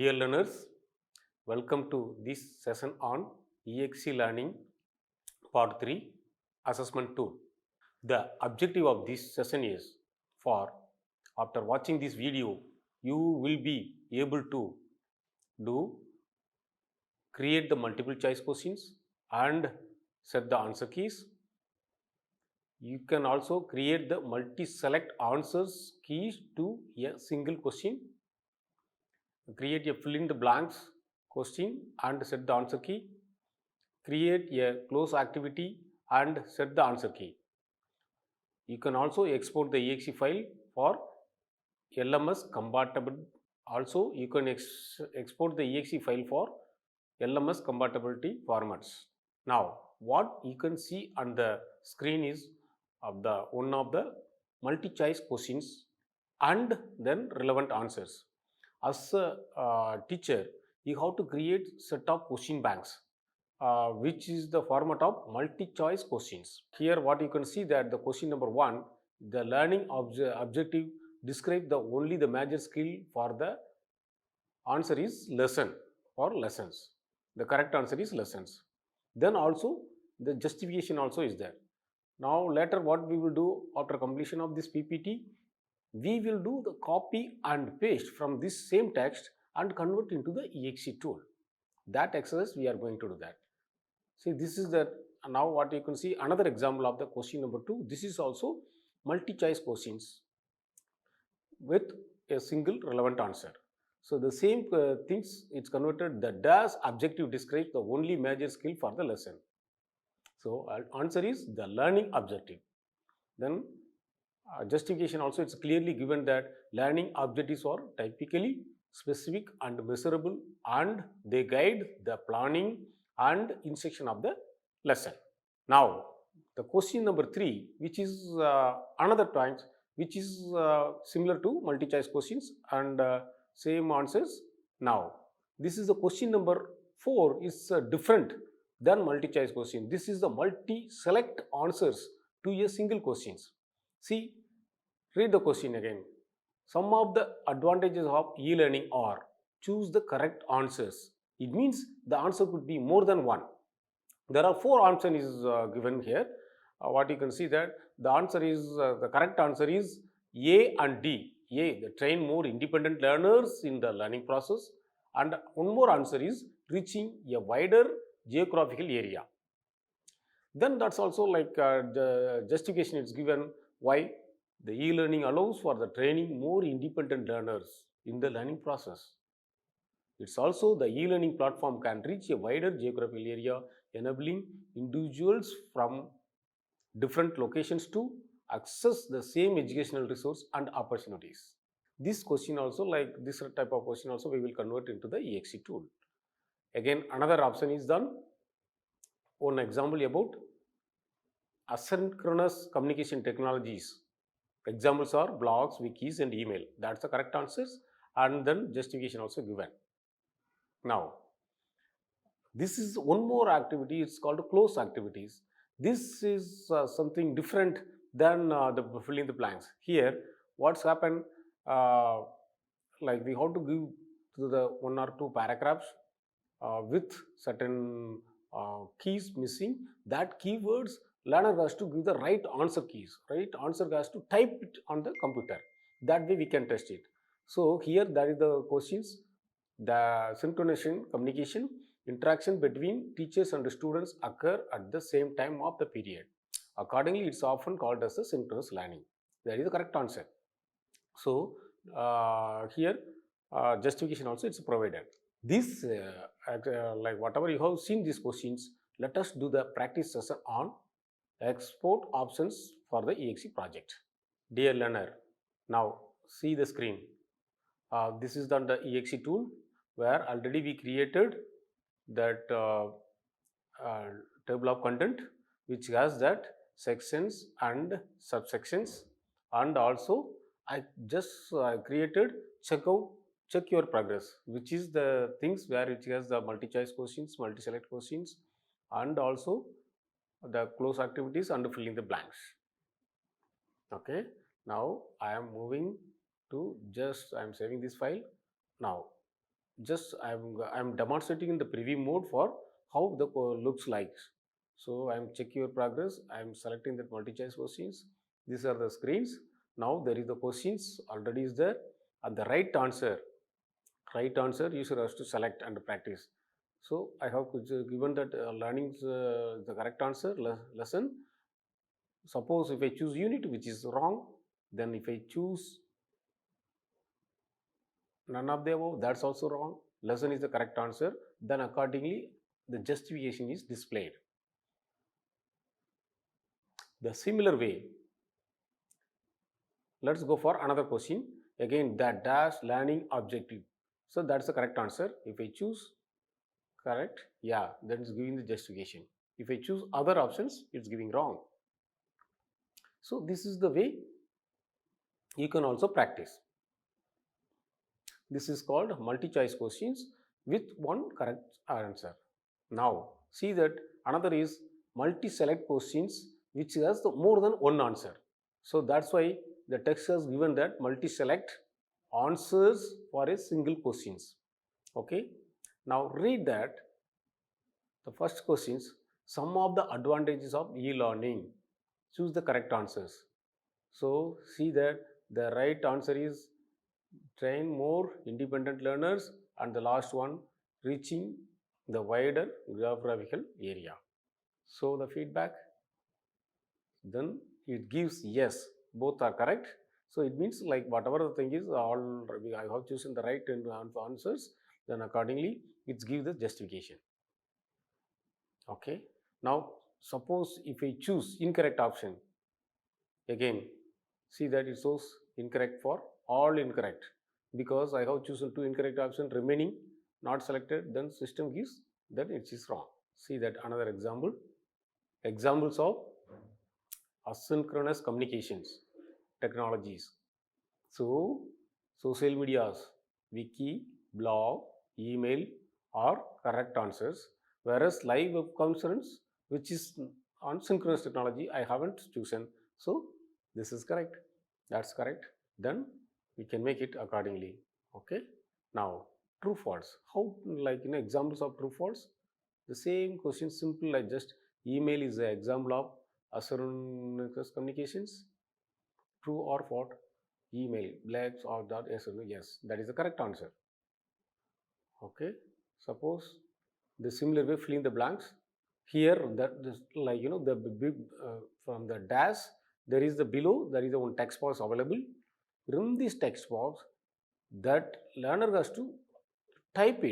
Dear learners, welcome to this session on eXe learning part 3 assessment tool. The objective of this session is after watching this video, you will be able to create the multiple choice questions and set the answer keys. You can also create the multi-select answers keys to a single question. Create a fill in the blanks question and set the answer key. Create a close activity and set the answer key. You can also export the exe file for LMS compatible. Also, you can export the exe file for LMS compatibility formats. Now, what you can see on the screen is one of the multi-choice questions and then relevant answers. As a teacher, you have to create set of question banks, which is the format of multi-choice questions. Here, what you can see that the question number 1, the learning objective describe only the major skill for the answer is lesson or lessons. The correct answer is lessons. Then also the justification also is there. Now later what we will do after completion of this PPT, we will do the copy and paste from this same text and convert into the exe tool. That exercise we are going to do that. See, this is the now what you can see another example of the question number 2. This is also multi-choice questions with a single relevant answer. So the same things it's converted. The dash objective describes the only major skill for the lesson. So answer is the learning objective. Then justification also, it's clearly given that learning objectives are typically specific and measurable and they guide the planning and instruction of the lesson. Now the question number 3, which is another point which is similar to multi-choice questions and same answers. Now this is the question number 4 is different than multi-choice question. This is the multi-select answers to a single questions. See, read the question again. Some of the advantages of e-learning are choose the correct answers. It means the answer could be more than one. There are 4 options given here. What you can see that the answer is the correct answer is A and D. A, the train more independent learners in the learning process, and one more answer is reaching a wider geographical area. Then that's also like the justification is given why the e-learning allows for the training more independent learners in the learning process. It's also the e-learning platform can reach a wider geographical area, enabling individuals from different locations to access the same educational resource and opportunities. This question also, like this type of question also, we will convert into the exe tool. Again, another option is done. One example about asynchronous communication technologies. Examples are blogs, wikis, and email. That's the correct answers, and then justification also given. Now, this is one more activity. It's called close activities. This is something different than the filling the blanks. Here, what's happened? Like we have to give to the 1 or 2 paragraphs with certain keys missing. That keywords learner has to give the right answer keys. Right answer has to type it on the computer. That way we can test it. So here that is the questions. The synchronization communication interaction between teachers and students occur at the same time of the period. Accordingly, it's often called as the synchronous learning. That is the correct answer. So here justification also it's provided. This like whatever you have seen these questions, let us do the practice session on export options for the exe project. Dear learner, now see the screen. This is done the exe tool where already we created that table of content which has that sections and subsections, and also I just created check your progress, which is the things where it has the multi-choice questions, multi-select questions, and also the close activities and filling the blanks. Okay, now I am moving to I am saving this file. Now just I'm demonstrating in the preview mode for how the looks like. So I'm check your progress. I'm selecting the multi-choice questions. These are the screens. Now there is the questions already is there, and the right answer. Right answer user has to select and practice. So I have given that learning the correct answer lesson. Suppose if I choose unit which is wrong, then if I choose none of the above, that's also wrong. Lesson is the correct answer. Then accordingly, the justification is displayed. The similar way, let's go for another question. Again, the dash learning objective. So that's the correct answer. If I choose correct, yeah, that is giving the justification. If I choose other options, it's giving wrong. So this is the way you can also practice. This is called multi-choice questions with one correct answer. Now, see that another is multi-select questions which has the more than one answer. So that's why the text has given that multi-select answers for a single questions. Okay. Now read that the first questions, some of the advantages of e-learning. Choose the correct answers. So see that the right answer is train more independent learners, and the last one, reaching the wider geographical area. So the feedback, then it gives yes, both are correct. So it means like whatever the thing is, all I have chosen the right answers, then accordingly it gives the justification. Okay. Now suppose if I choose incorrect option, again see that it shows incorrect for all incorrect, because I have chosen two incorrect options remaining not selected, then system gives that it is wrong. See that another example, examples of asynchronous communications technologies. So social medias, wiki, blog, email are correct answers, whereas live web conference, which is on synchronous technology, I haven't chosen. So this is correct. That's correct. Then we can make it accordingly. Okay. Now true false. How, like examples of true false? The same question, simple like just email is an example of asynchronous communications. True or false? Email, blacks or dot, yes or no? Yes, that is the correct answer. Okay. Suppose the similar way fill in the blanks. Here that is like the big from the dash there is the below there is the one text box available. In this text box, that learner has to type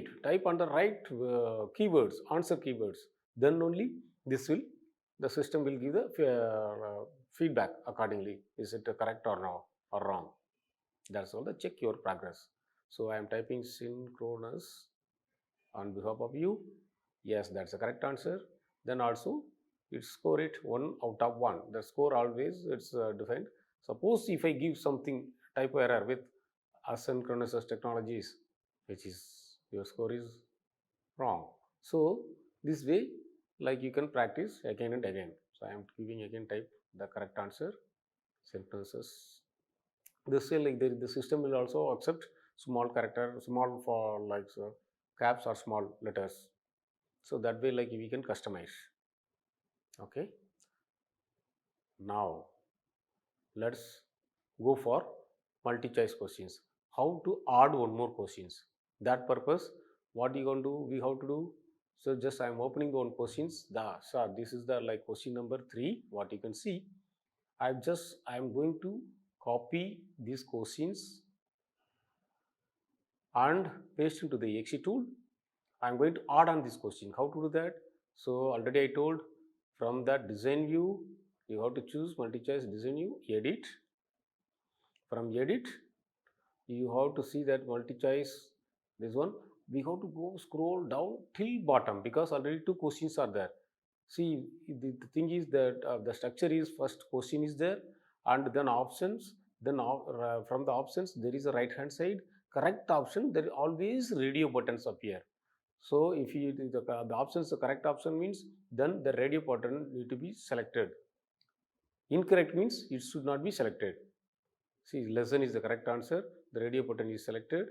on the right keywords, answer keywords. Then only this will the system will give the feedback accordingly. Is it correct or no or wrong? That's all the check your progress. So I am typing synchronous on behalf of you. Yes, that's the correct answer. Then also it score it 1 out of 1. The score always it's defined. Suppose if I give something typo error with asynchronous technologies, which is your score is wrong. So this way, like you can practice again and again. So I am giving again type the correct answer. Synchronous. This way, like the system will also accept small character, small for like caps or small letters. So that way, like we can customize. Okay. Now let's go for multi-choice questions. How to add one more questions? That purpose, what you gonna do? We have to do. So just I'm opening the one questions. This is the like question number 3. What you can see, I'm going to copy these questions and paste into the eXe tool. I'm going to add on this question. How to do that? So already I told, from that design view, you have to choose multi-choice design view, edit. From edit, you have to see that multi-choice, this one, we have to go scroll down till bottom because already two questions are there. See, the thing is that the structure is first question is there and then options, then from the options there is a right hand side, correct option, there always radio buttons appear. So if you the options the correct option means then the radio button need to be selected. Incorrect means it should not be selected. See, lesson is the correct answer. The radio button is selected.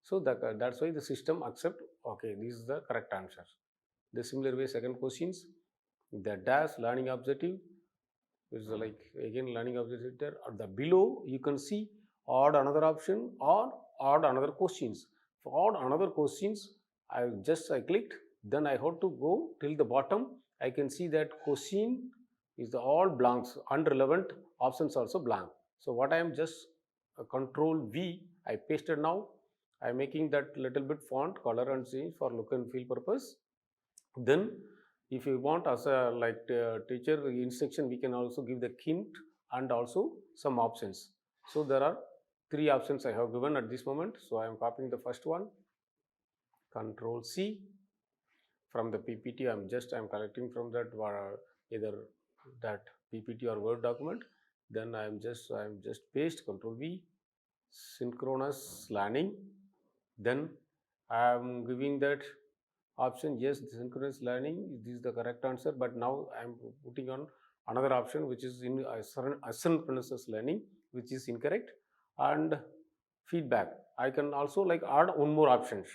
So that's why the system accept, okay, this is the correct answer. The similar way, second questions, the dash learning objective is like again learning objective there, or the below you can see odd another option or odd another questions. For odd another questions, I clicked, then I have to go till the bottom. I can see that question is the all blanks, unrelevant options also blank. So what I am just control V, I pasted. Now I am making that little bit font color and change for look and feel purpose. Then if you want as a like teacher instruction, we can also give the hint and also some options. So there are three options I have given at this moment. So I am copying the first one, control C. From the PPT, I'm collecting from that either that PPT or Word document. Then I'm just paste, control V, synchronous learning. Then I'm giving that option, yes, the synchronous learning, this is the correct answer, but now I am putting on another option which is in asynchronous learning, which is incorrect. And feedback, I can also like add one more options.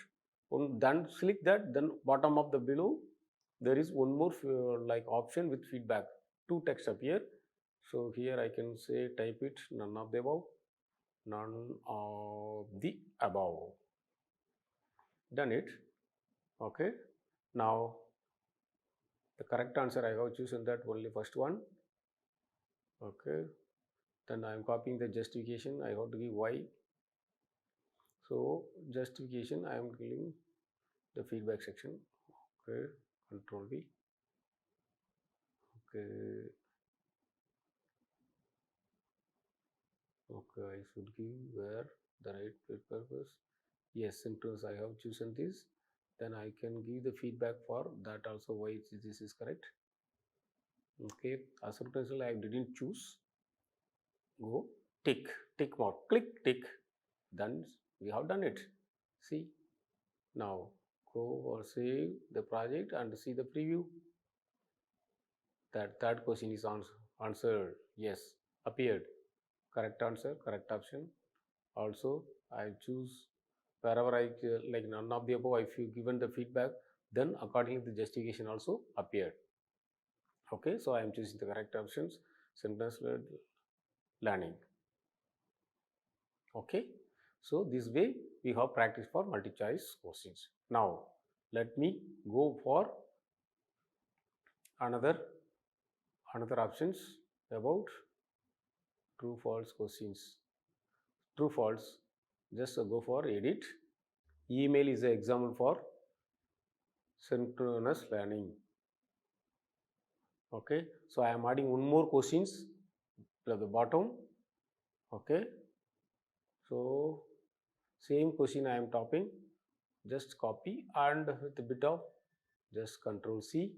Then select that, then bottom of the below there is one more like option with feedback. Two text appear. So here I can say type it, none of the above, none of the above. Done it. Okay. Now the correct answer I have chosen that only first one. Okay. Then I am copying the justification. I have to give Y. So justification I am giving the feedback section. Okay. Control V. Okay. Okay. I should give where the right purpose. Yes, synchronous I have chosen this. Then I can give the feedback for that also why this is correct. Okay. Asynchronous I didn't choose. Go tick mark, click tick. Then we have done it. See, now go or save the project and see the preview. That third question is answered. Yes, appeared. Correct answer, correct option. Also, I choose wherever I like none of the above. If you given the feedback, then accordingly the justification also appeared. Okay, so I am choosing the correct options. Synchronous learning. Okay, so this way we have practice for multi-choice questions. Now let me go for another options about true false questions. True false, just go for edit. Email is an example for synchronous learning. Okay, so I am adding one more questions at the bottom. Okay, so same question I am topping, just copy and with a bit of just control C,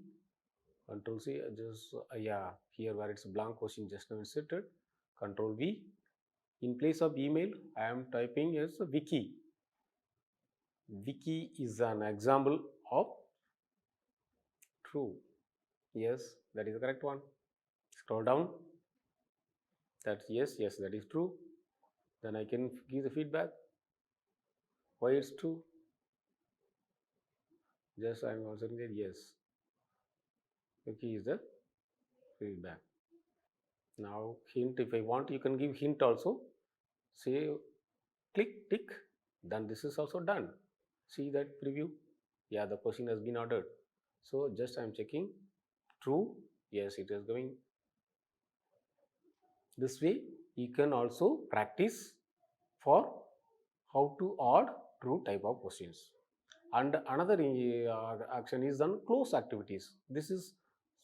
just yeah, here where it's a blank question just now inserted, control V. In place of email I am typing as wiki. Wiki is an example of true. Yes, that is the correct one. Scroll down, that's yes, that is true. Then I can give the feedback why it's true. Just I am answering that yes, wiki is the feedback. Now hint, if I want you can give hint also. Say click tick, then this is also done. See that preview, yeah, the question has been ordered. So just I am checking true, yes, it is going. This way you can also practice for how to add true type of questions. And another action is done close activities. This is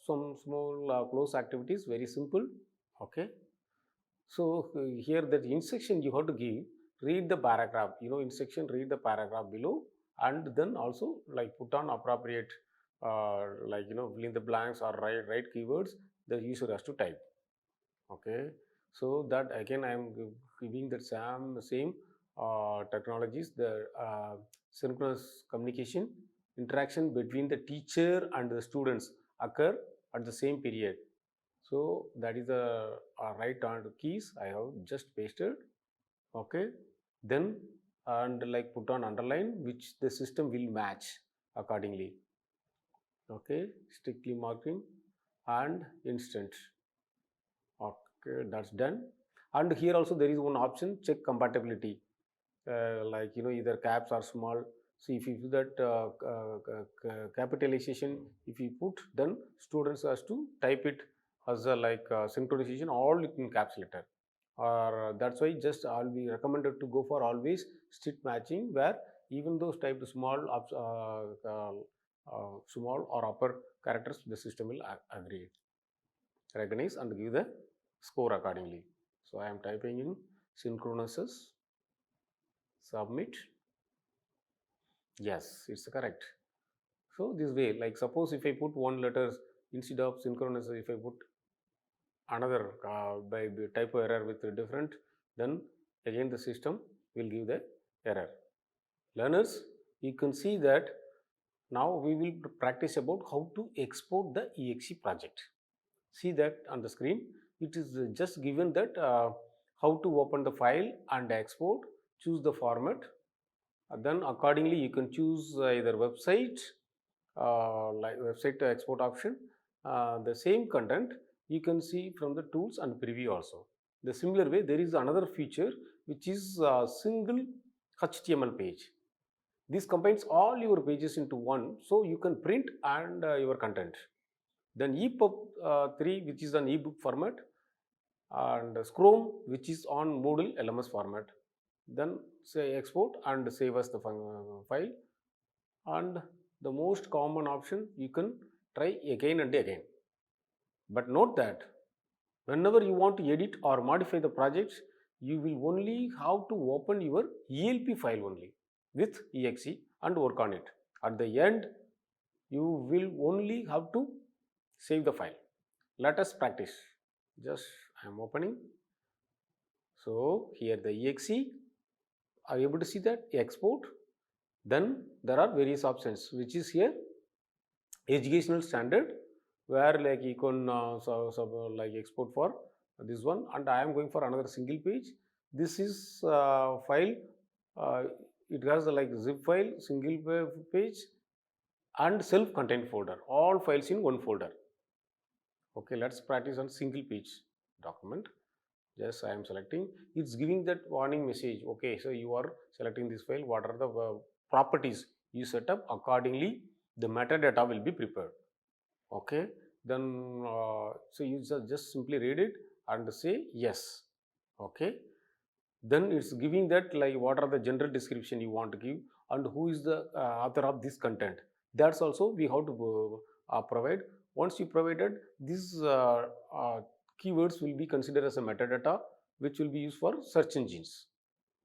some small close activities, very simple. Okay, so here that instruction you have to give, read the paragraph, instruction, read the paragraph below, and then also like put on appropriate like fill in the blanks or write keywords the user has to type. Okay, so that again I am giving the same technologies, the synchronous communication, interaction between the teacher and the students occur at the same period. So that is the right hand keys I have just pasted. Okay, then and like put on underline, which the system will match accordingly. Okay, strictly marking and instant. Okay, that's done. And here also there is one option, check compatibility. Like either caps or small. So if you do that capitalization, if you put, then students has to type it as a like synchronization all in caps letter. Or that's why just I'll be recommended to go for always strict matching, where even those typed small or upper characters, the system will agree, recognize and give the score accordingly. So I am typing in synchronizes, submit. Yes, it's correct. So this way, like suppose if I put one letters instead of synchronous, if I put another by typo error with a different, then again the system will give the error. Learners, you can see that now we will practice about how to export the exe project. See that on the screen, it is just given that how to open the file and export, choose the format. Then accordingly you can choose either website, like website export option. The same content you can see from the tools and preview also. The similar way, there is another feature which is a single HTML page. This combines all your pages into one, so you can print and your content. Then EPUB 3, which is an ebook format, and Chrome, which is on Moodle LMS format. Then say export and save as the file. And the most common option, you can try again and again. But note that whenever you want to edit or modify the projects, you will only have to open your ELP file only with exe and work on it. At the end, you will only have to save the file. Let us practice. Just I am opening. So here the exe, are you able to see that? Export. Then there are various options, which is here educational standard, where like you can like export for this one, and I am going for another single page. This is file. Uh, it has like zip file, single page, and self-contained folder. All files in one folder. Okay, let's practice on single page document. Yes, I am selecting. It's giving that warning message. Okay, so you are selecting this file. What are the properties you set up? Accordingly, the metadata will be prepared. Okay, then so you just simply read it and say yes. Okay, then it's giving that like what are the general description you want to give and who is the author of this content. That's also we have to provide. Once you provided, these keywords will be considered as a metadata, which will be used for search engines,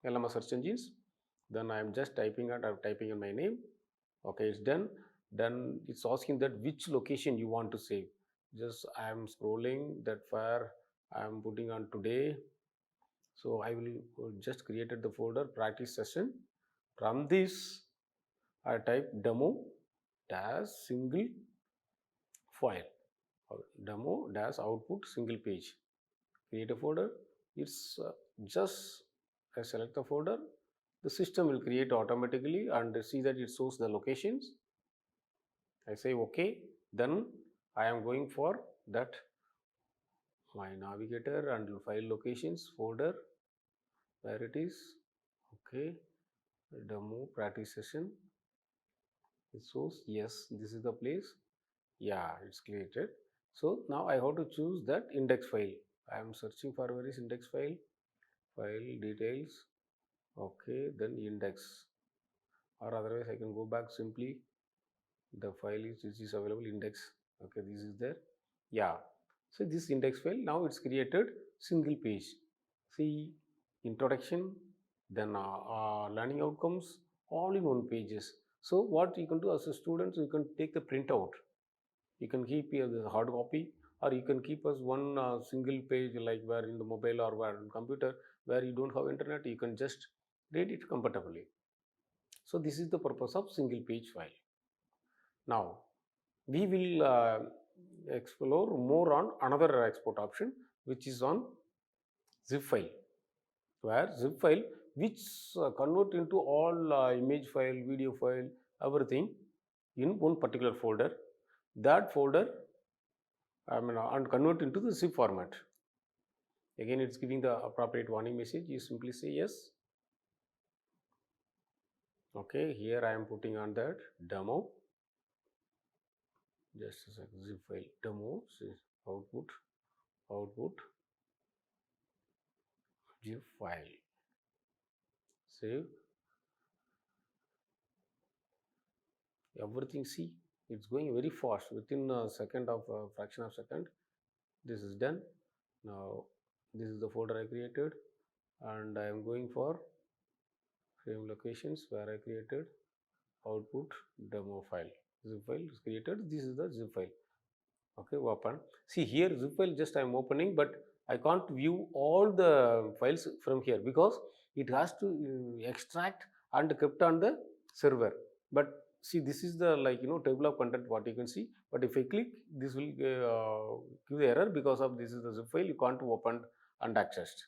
LMS search engines. Then I am just typing and I'm typing in my name. Okay, it's done. Then it's asking that which location you want to save. Just I am scrolling that far. I am putting on today. So I will just created the folder practice session. From this, I type demo dash single file or demo dash output single page. Create a folder. It's just I select the folder. The system will create automatically and see that it shows the locations. I say okay. Then I am going for that my navigator and file locations folder where it is. Okay, demo practice session. It shows yes, this is the place. Yeah, it's created. So now I have to choose that index file. I am searching for various index file details. Okay, then index, or otherwise I can go back simply the file is which is available index. Okay, this is there. Yeah, so this index file, now it's created single page. See introduction, then learning outcomes, all in one pages. So what you can do as a student, you can take the printout. You can keep the hard copy, or you can keep as one single page, like where in the mobile or where in computer where you don't have internet, you can just read it comfortably. So this is the purpose of single page file. Now we will explore more on another export option, which is on zip file, where zip file which convert into all image file, video file, everything in one particular folder. That folder, and convert into the zip format. Again, it's giving the appropriate warning message. You simply say yes. Okay, here I am putting on that demo. Just a second, zip file demo, output, zip file, save. Everything, see, it's going very fast. Within a second of a fraction of a second, this is done. Now this is the folder I created, and I am going for same locations where I created output demo file. Zip file is created. This is the zip file. Okay, open. See here, zip file just I am opening, but I can't view all the files from here because it has to extract and kept on the server. But see, this is the table of content what you can see. But if I click, this will give the error because of this is the zip file. You can't open and accessed.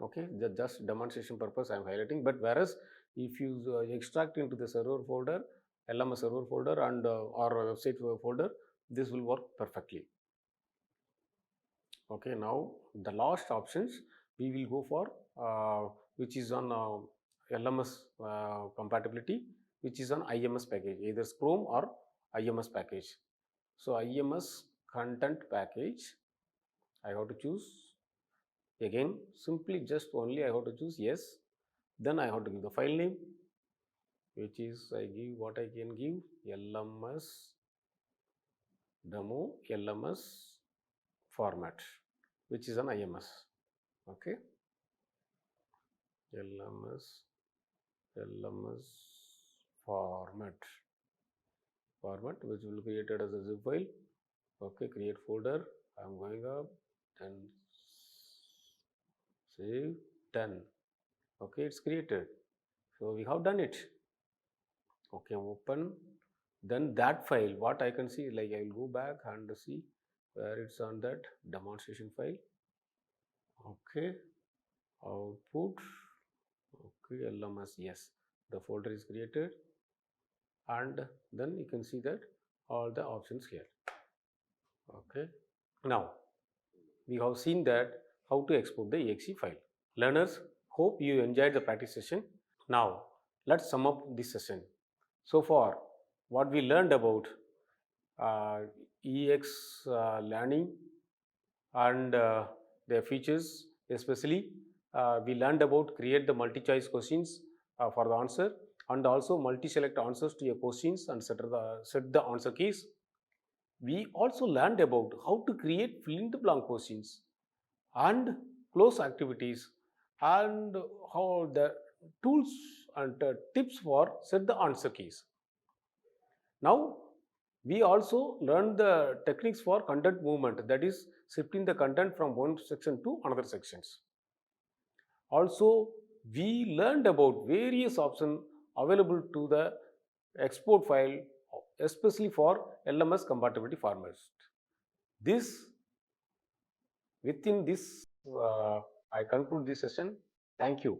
Okay, just demonstration purpose I am highlighting. But whereas if you extract into the server folder, LMS server folder and or website folder, this will work perfectly. Okay, now the last options we will go for which is on LMS compatibility, which is on IMS package, either Chrome or IMS package. So IMS content package, I have to choose. Again, simply just only I have to choose yes. Then I have to give the file name, which is I give what I can give, LMS demo LMS format, which is an IMS. Okay, LMS format, which will be created as a zip file. Okay, create folder. I'm going up, then save, done. Okay, it's created. So we have done it. Okay, open. Then that file, what I can see, like I will go back and see where it's on that demonstration file. Okay, output. Okay, LMS, yes, the folder is created, and then you can see that all the options here. Okay, now we have seen that how to export the exe file. Learners, hope you enjoyed the practice session. Now let's sum up this session. So far, what we learned about ex learning and their features, especially we learned about create the multi-choice questions for the answer, and also multi-select answers to your questions and set the answer keys. We also learned about how to create fill in the blank questions and close activities, and how the tools and tips for set the answer keys. Now we also learned the techniques for content movement, that is shifting the content from one section to another sections. Also we learned about various options available to the export file, especially for LMS compatibility formats. Within this I conclude this session. Thank you.